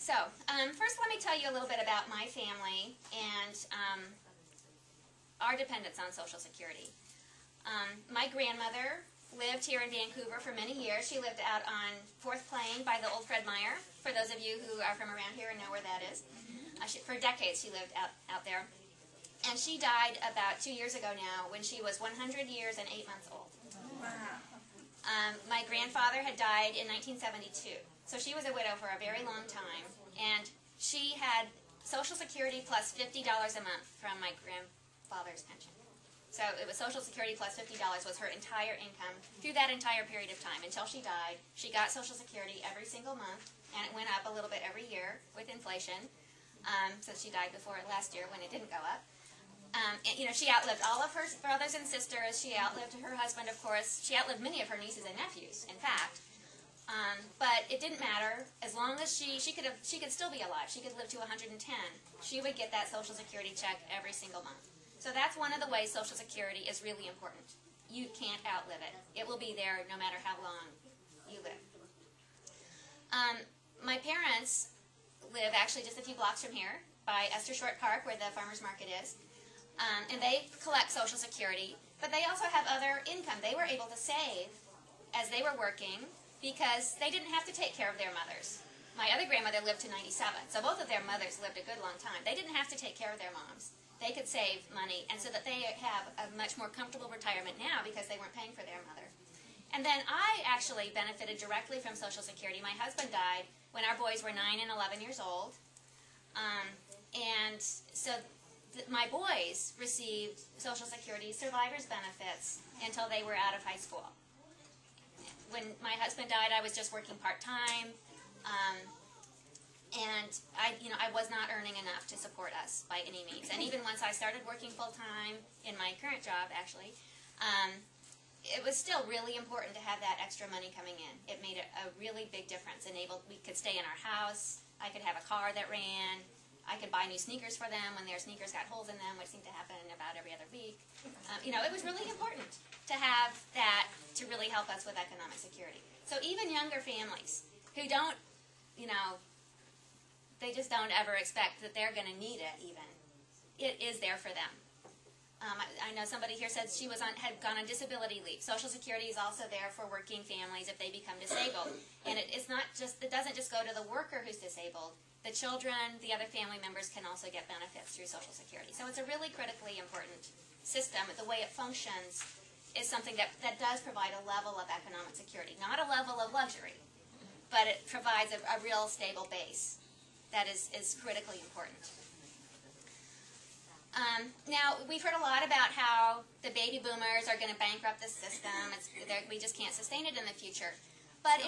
So, first let me tell you a little bit about my family and our dependence on Social Security. My grandmother lived here in Vancouver for many years. She lived out on 4th Plain by the old Fred Meyer, for those of you who are from around here and know where that is. For decades she lived out there. And she died about 2 years ago now when she was 100 years and 8 months old. Wow. My grandfather had died in 1972. So she was a widow for a very long time. And she had Social Security plus $50 a month from my grandfather's pension. So it was Social Security plus $50 was her entire income through that entire period of time. Until she died, she got Social Security every single month, and it went up a little bit every year with inflation. So she died before last year when it didn't go up. And, she outlived all of her brothers and sisters. She outlived her husband, of course. She outlived many of her nieces and nephews, in fact. But it didn't matter. As long as she could still be alive. She could live to 110. She would get that Social Security check every single month. So that's one of the ways Social Security is really important. You can't outlive it. It will be there no matter how long you live. My parents live actually just a few blocks from here by Esther Short Park, where the farmers market is. And they collect Social Security, but they also have other income. They were able to save as they were working because they didn't have to take care of their mothers. My other grandmother lived to 97, so both of their mothers lived a good long time. They didn't have to take care of their moms. They could save money, and so that they have a much more comfortable retirement now because they weren't paying for their mother. And then I actually benefited directly from Social Security. My husband died when our boys were 9 and 11 years old. And so my boys received Social Security survivor's benefits until they were out of high school. When my husband died, I was just working part-time. And I was not earning enough to support us by any means. And even once I started working full-time in my current job, actually, it was still really important to have that extra money coming in. It made a really big difference. We could stay in our house. I could have a car that ran. I could buy new sneakers for them when their sneakers got holes in them, which seemed to happen about every other week. It was really important to have that to really help us with economic security. So even younger families who don't, they just don't ever expect that they're going to need it even. It is there for them. I know somebody here said she had gone on disability leave. Social Security is also there for working families if they become disabled. And it doesn't just go to the worker who's disabled. The children, the other family members can also get benefits through Social Security. So it's a really critically important system. The way it functions is something that does provide a level of economic security. Not a level of luxury, but it provides a real stable base that is critically important. Now, we've heard a lot about how the baby boomers are going to bankrupt the system. We just can't sustain it in the future. But